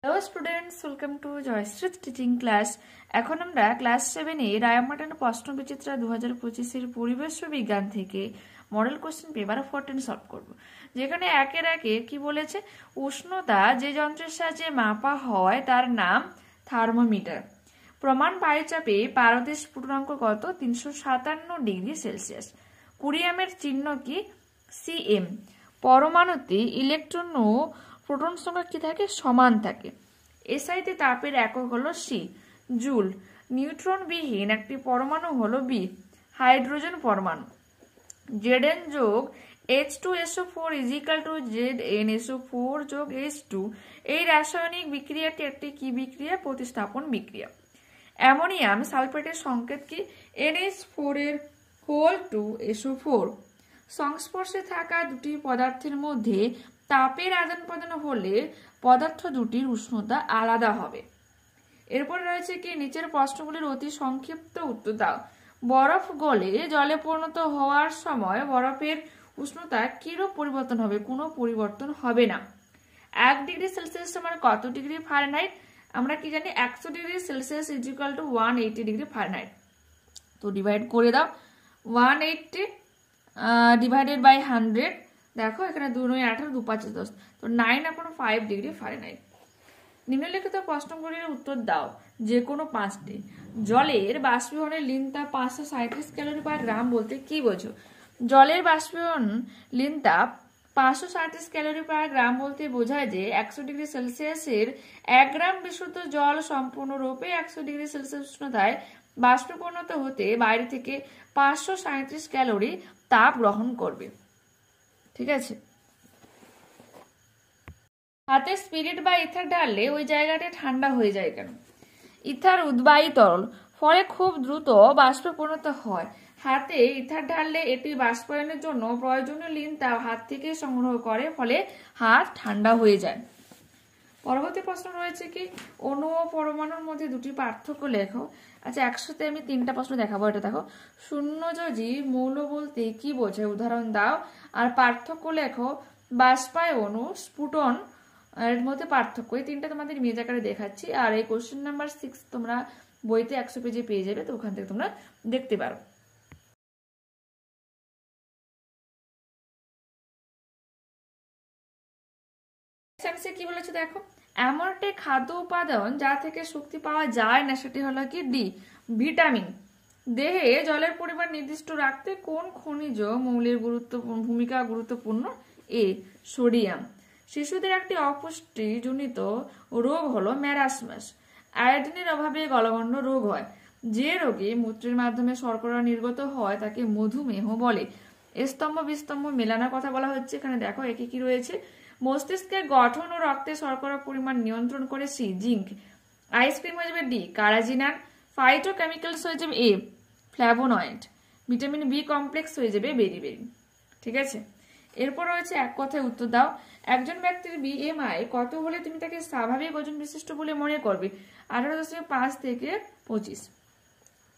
Hello students, welcome to Joyshree teaching class. এখন আমরা class 7-এ Ray Martin প্রশ্ন বিচিত্রা 2025-এর পরিবেশ বিজ্ঞান থেকে মডেল কোশ্চেন পেপার 14 সলভ করব, যেখানে একের একে কি বলেছে, উষ্ণতা যে যন্ত্রের সাহায্যে মাপা হয় তার নাম থার্মোমিটার। প্রমাণ বায়ুচাপে পারদের স্ফুটনাঙ্ক কত? 357 ডিগ্রি সেলসিয়াস। কুরিয়ামের চিহ্ন কি? সিএম। পরমাণুতে ইলেকট্রন ও প্রোটন সংখ্যা কি থাকে? সমান থাকে। এসআইতে তাপের একক হলো সি, জুল। নিউট্রন বিহীন একটি পরমাণু হলো বি, হাইড্রোজেন পরমাণু। Zn যোগ H2SO4 = ZnSO4 যোগ H2, এই রাসায়নিক বিক্রিয়াটি একটি কি বিক্রিয়া? প্রতিস্থাপন বিক্রিয়া। অ্যামোনিয়াম সালফেটের সংকেত কি? NH4 সংস্পর্শে থাকা দুটি পদার্থের মধ্যে তাপের আদান প্রদান হলে পদার্থ দুটির উষ্ণতা আলাদা হবে। এরপর রয়েছে কি, নিচের প্রশ্নগুলির অতি সংক্ষিপ্ত উত্তর দাও। বরফ গলে জলে পরিণত হওয়ার সময় বরফের উষ্ণতা কিরূপ পরিবর্তন হবে? কোনো পরিবর্তন হবে না। 1 ডিগ্রি সেলসিয়াস সমান কত ডিগ্রি ফারেনহাইট? আমরা কি জানি, 100 ডিগ্রি সেলসিয়াস = 180 ডিগ্রি ফারেনহাইট। তো ডিভাইড করে দাও, 180 ডিভাইডেড বাই 100। দেখো এখানে 2 9 18, 2 5 10, তো 9 এখন 5 ডিগ্রি ফারেনহাইট। নিম্নলিখিত প্রশ্নগুলির উত্তর দাও যে কোনো 5টি। জলের বাষ্পীভবনের লিন তাপ 537 ক্যালোরি পার গ্রাম বলতে কি বোঝো? জলের বাষ্পীভবন লিন তাপ 537 ক্যালোরি পার গ্রাম বলতে বোঝায় যে 100 ডিগ্রি সেলসিয়াসের 1 গ্রাম বিশুদ্ধ জল সম্পূর্ণরূপে 100 ডিগ্রি সেলসিয়াস উষ্ণতায় বাষ্পে পরিণত হতে বাইরে থেকে 537 ক্যালোরি তাপ গ্রহণ করবে। ঠিক আছে। হাতে স্পিরিট বা ইথার ঢাললে ওই জায়গাটা ঠান্ডা হয়ে যায় কেন? ইথার উদ্বায়ী তরল, ফলে খুব দ্রুত বাষ্পে পরিণত হয়। হাতে ইথার ঢাললে এটি বাষ্পায়নের জন্য প্রয়োজনীয় লিন তাপ হাত থেকে সংগ্রহ করে, ফলে হাত ঠান্ডা হয়ে যায়। পরবর্তী প্রশ্ন রয়েছে কি, অণু ও পরমাণুর মধ্যে দুটি পার্থক্য লেখো। আচ্ছা, একসাথে আমি 3টা প্রশ্ন দেখাবো। এটা দেখো, শূন্যযোজী মৌল বলতে কি বোঝায়? উদাহরণ দাও। আর পার্থক্য লেখো, বাষ্পায়ন ও স্ফুটন এর মধ্যে পার্থক্য। এই 3টা তোমাদের ইমেজ আকারে দেখাচ্ছি। আর এই কোশ্চেন নাম্বার 6 তোমরা বইতে 100 পেজে পেয়ে যাবে, তো ওখান থেকে তোমরা দেখতে পারো। কি বলেছে দেখো, এমন একটি খাদ্য উপাদান যা থেকে শক্তি পাওয়া যায় না, সেটি হলো কি? D, vitamin. দেহে জলের পরিমাণ নির্দিষ্ট রাখতে কোন খনিজ মৌলের ভূমিকা গুরুত্বপূর্ণ? এ, সোডিয়াম। শিশুদের একটি অপুষ্টিজনিত রোগ হলো ম্যারাসমাস। আয়োডিনের অভাবে গলগণ্ড রোগ হয়। যে রোগে মূত্রের মাধ্যমে শর্করা নির্গত হয় তাকে মধুমেহ বলে। স্তম্ভ বিস্তম্ভ মেলানোর কথা বলা হচ্ছে। এখানে দেখো একে কি রয়েছে, মস্তিষ্কের গঠন ও রক্তে শর্করার পরিমাণ নিয়ন্ত্রণ করে সি, জিঙ্ক। আইসক্রিম হয়ে যাবে ডি, কারাজিনান। ফাইটোকেমিক্যালস হয়ে যাবে এ, ফ্ল্যাভোনয়েড। ভিটামিন বি কমপ্লেক্স হয়ে যাবে বেরিবেরি। ঠিক আছে। এরপর রয়েছে এক কথায় উত্তর দাও। একজন ব্যক্তির BMI কত হলে তুমি তাকে স্বাভাবিক ওজন বিশিষ্ট বলে মনে করবে? 18.5 থেকে 25।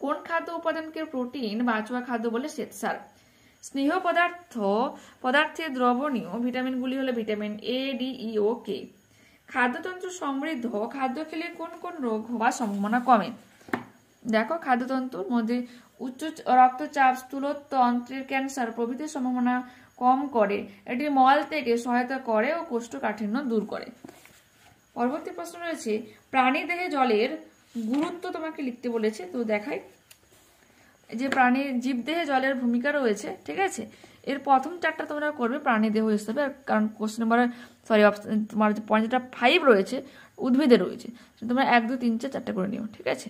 কোন খাদ্য উপাদানকে প্রোটিন বাঁচুয়া খাদ্য বলে? শ্বেতসার। স্নেহ পদার্থের দ্রবণীয় ভিটামিনগুলি হলো ভিটামিন A, D, E ও K। খাদ্যতন্ত্র সমৃদ্ধ খাদ্য খেলে কোন কোন রোগ হওয়ার সম্ভাবনা কমে? দেখো, খাদ্যতন্ত্রের মধ্যে উচ্চ রক্তচাপ, স্থূলত্ব, অন্ত্রের ক্যান্সার প্রভৃতির সম্ভাবনা কম করে। এটি মল থেকে সহায়তা করে ও কোষ্ঠকাঠিন্য দূর করে। পরবর্তী প্রশ্ন রয়েছে, প্রাণী দেহে জলের গুরুত্ব তোমাকে লিখতে বলেছে। তো দেখাই যে জীবদেহে জলের ভূমিকা রয়েছে। ঠিক আছে। এর প্রথম 4টা তোমরা করবে প্রাণী দেহ হিসেবে, কারণ কোশ্চেন নাম্বার তোমার যে পয়েন্টটা 5 রয়েছে উদ্ভিদে রয়েছে, তোমরা 1 2 3 4 4টা করে নিও। ঠিক আছে।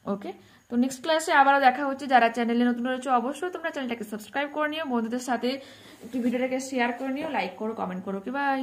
ওকে, তো নেক্সট ক্লাসে আবারও দেখা হচ্ছে। যারা চ্যানেলে নতুন রয়েছে অবশ্যই তোমরা চ্যানেলটাকে সাবস্ক্রাইব করে নিও, বন্ধুদের সাথে একটু ভিডিওটাকে শেয়ার করে নিও, লাইক করো, কমেন্ট করো। ওকে, বাই।